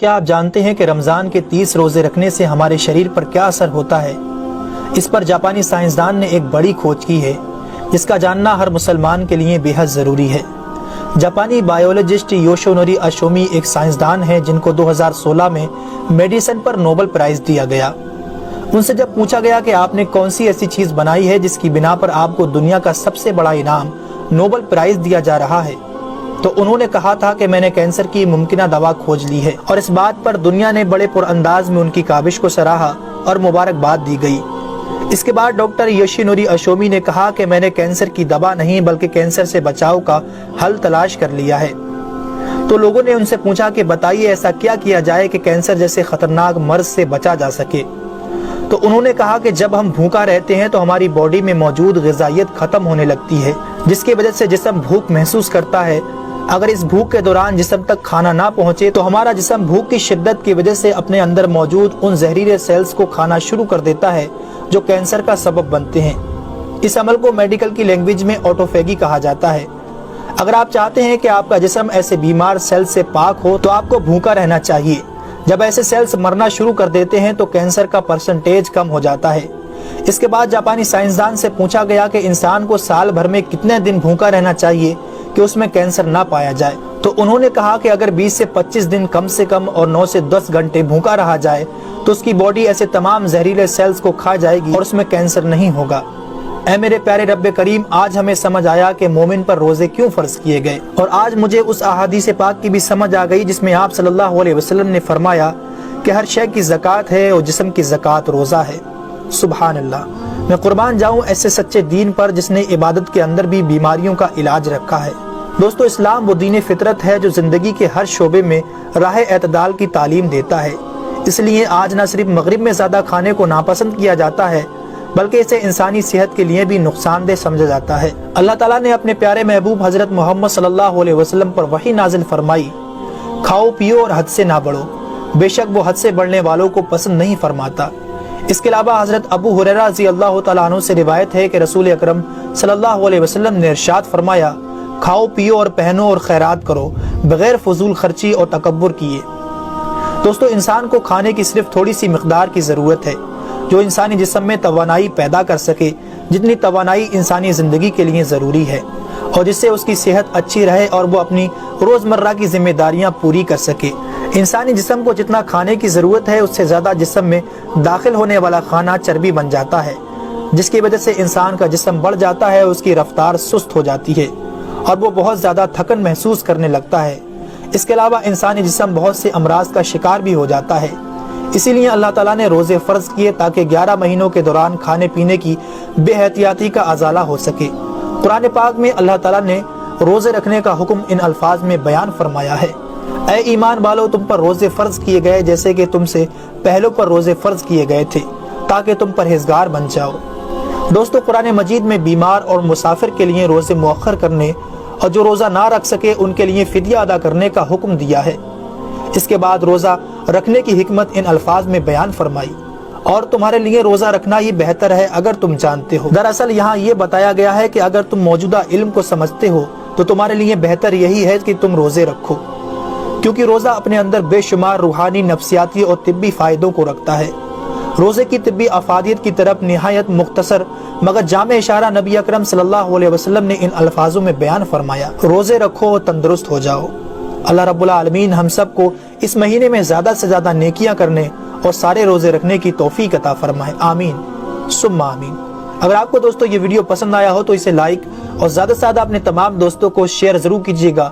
کیا آپ جانتے ہیں کہ رمضان کے 30 روزے رکھنے سے ہمارے شریر پر کیا اثر ہوتا ہے؟ اس پر جاپانی سائنسدان نے ایک بڑی کھوج کی ہے جس کا جاننا ہر مسلمان کے لیے بے حد ضروری ہے۔ جاپانی بایولوجسٹ یوشونوری اشومی ایک سائنسدان ہیں جن کو 2016 میں میڈیسن پر نوبل پرائز دیا گیا۔ ان سے جب پوچھا گیا کہ آپ نے کون سی ایسی چیز بنائی ہے جس کی بنا پر آپ کو دنیا کا سب سے بڑا انعام نوبل پرائز دیا جا رہا ہے، تو انہوں نے کہا تھا کہ میں نے کینسر کی ممکنہ دوا کھوج لی ہے، اور اس بات پر دنیا نے بڑے پر انداز میں ان کی کاوش کو سراہا اور مبارکباد دی گئی۔ اس کے بعد ڈاکٹر یوشینوری اشومی نے کہا کہ میں نے کینسر کی دوا نہیں بلکہ کینسر سے بچاؤ کا حل تلاش کر لیا ہے۔ تو لوگوں نے ان سے پوچھا کہ بتائیے ایسا کیا کیا جائے کہ کینسر جیسے خطرناک مرض سے بچا جا سکے؟ تو انہوں نے کہا کہ جب ہم بھوکا رہتے ہیں تو ہماری باڈی میں موجود غذائیت ختم ہونے لگتی ہے، جس کی وجہ سے جسم بھوک محسوس کرتا ہے۔ اگر اس بھوک کے دوران جسم تک کھانا نہ پہنچے تو ہمارا جسم بھوک کی شدت کی وجہ سے اپنے اندر موجود ان زہریلے سیلز کو کھانا شروع کر دیتا ہے جو کینسر کا سبب بنتے ہیں۔ اس عمل کو میڈیکل کی لینگویج میں آٹوفیگی کہا جاتا ہے۔ اگر آپ چاہتے ہیں کہ آپ کا جسم ایسے بیمار سیلز سے پاک ہو تو آپ کو بھوکا رہنا چاہیے۔ جب ایسے سیلز مرنا شروع کر دیتے ہیں تو کینسر کا پرسنٹیج کم ہو جاتا ہے۔ اس کے بعد جاپانی سائنسدان سے پوچھا گیا کہ انسان کو سال بھر میں کتنے دن بھوکا رہنا چاہیے کہ اس میں کینسر نہ پایا جائے؟ تو انہوں نے کہا کہ اگر 20 سے 25 دن کم سے کم اور 9 سے 10 گھنٹے بھوکا رہا جائے تو اس کی باڈی ایسے تمام زہریلے سیلز کو کھا جائے گی اور اس میں کینسر نہیں ہوگا۔ اے میرے پیارے رب کریم، آج ہمیں سمجھ آیا کہ مومن پر روزے کیوں فرض کیے گئے، اور آج مجھے اس احادیث پاک کی بھی سمجھ آ گئی جس میں آپ صلی اللہ علیہ وسلم نے فرمایا کہ ہر شے کی زکوٰۃ ہے اور جسم کی زکوٰۃ روزہ ہے۔ سبحان اللہ! میں قربان جاؤں ایسے سچے دین پر جس نے عبادت کے اندر بھی بیماریوں کا علاج رکھا ہے۔ دوستو، اسلام وہ دین فطرت ہے جو زندگی کے ہر شعبے میں راہ اعتدال کی تعلیم دیتا ہے۔ اس لیے آج نہ صرف مغرب میں زیادہ کھانے کو ناپسند کیا جاتا ہے بلکہ اسے انسانی صحت کے لیے بھی نقصان دہ سمجھا جاتا ہے۔ اللہ تعالیٰ نے اپنے پیارے محبوب حضرت محمد صلی اللہ علیہ وسلم پر وحی نازل فرمائی، کھاؤ پیو اور حد سے نہ بڑھو، بے شک وہ حد سے بڑھنے والوں کو پسند نہیں فرماتا۔ اس کے علاوہ حضرت ابو ہریرہ رضی اللہ تعالیٰ عنہ سے روایت ہے کہ رسول اکرم صلی اللہ علیہ وسلم نے ارشاد فرمایا، کھاؤ پیو اور پہنو اور خیرات کرو بغیر فضول خرچی اور تکبر کیے۔ دوستو، انسان کو کھانے کی صرف تھوڑی سی مقدار کی ضرورت ہے جو انسانی جسم میں توانائی پیدا کر سکے، جتنی توانائی انسانی زندگی کے لیے ضروری ہے، اور جس سے اس کی صحت اچھی رہے اور وہ اپنی روزمرہ کی ذمہ داریاں پوری کر سکے۔ انسانی جسم کو جتنا کھانے کی ضرورت ہے اس سے زیادہ جسم میں داخل ہونے والا کھانا چربی بن جاتا ہے، جس کی وجہ سے انسان کا جسم بڑھ جاتا ہے، اس کی رفتار سست ہو جاتی ہے اور وہ بہت زیادہ تھکن محسوس کرنے لگتا ہے۔ اس کے علاوہ انسانی جسم بہت سے امراض کا شکار بھی ہو جاتا ہے۔ اسی لیے اللہ تعالیٰ نے روزے فرض کیے تاکہ 11 مہینوں کے دوران کھانے پینے کی بے احتیاطی کا ازالہ ہو سکے۔ قرآن پاک میں اللہ تعالیٰ نے روزے رکھنے کا حکم ان الفاظ میں بیان فرمایا ہے، اے ایمان والو، تم پر روزے فرض کیے گئے جیسے کہ تم سے پہلوں پر روزے فرض کیے گئے تھے تاکہ تم پرہیزگار بن جاؤ۔ دوستو، قرآن مجید میں بیمار اور مسافر کے لیے روزے مؤخر کرنے اور جو روزہ نہ رکھ سکے ان کے لیے فدیہ ادا کرنے کا حکم دیا ہے۔ اس کے بعد روزہ رکھنے کی حکمت ان الفاظ میں بیان فرمائی، اور تمہارے لیے روزہ رکھنا ہی بہتر ہے اگر تم جانتے ہو۔ دراصل یہاں یہ بتایا گیا ہے کہ اگر تم موجودہ علم کو سمجھتے ہو تو تمہارے لیے بہتر یہی ہے کہ تم روزے رکھو، کیونکہ روزہ اپنے اندر بے شمار روحانی، نفسیاتی اور طبی فائدوں کو رکھتا ہے۔ روزے کی طبی افادیت کی طرف نہایت مختصر مگر جامع اشارہ نبی اکرم صلی اللہ علیہ وسلم نے ان الفاظوں میں بیان فرمایا، روزے رکھو اور تندرست ہو جاؤ۔ اللہ رب العالمین ہم سب کو اس مہینے میں زیادہ سے زیادہ نیکیاں کرنے اور سارے روزے رکھنے کی توفیق عطا فرمائے، آمین ثم آمین۔ اگر آپ کو دوستو یہ ویڈیو پسند آیا ہو تو اسے لائک اور زیادہ سے زیادہ اپنے تمام دوستوں کو شیئر ضرور کیجیے گا۔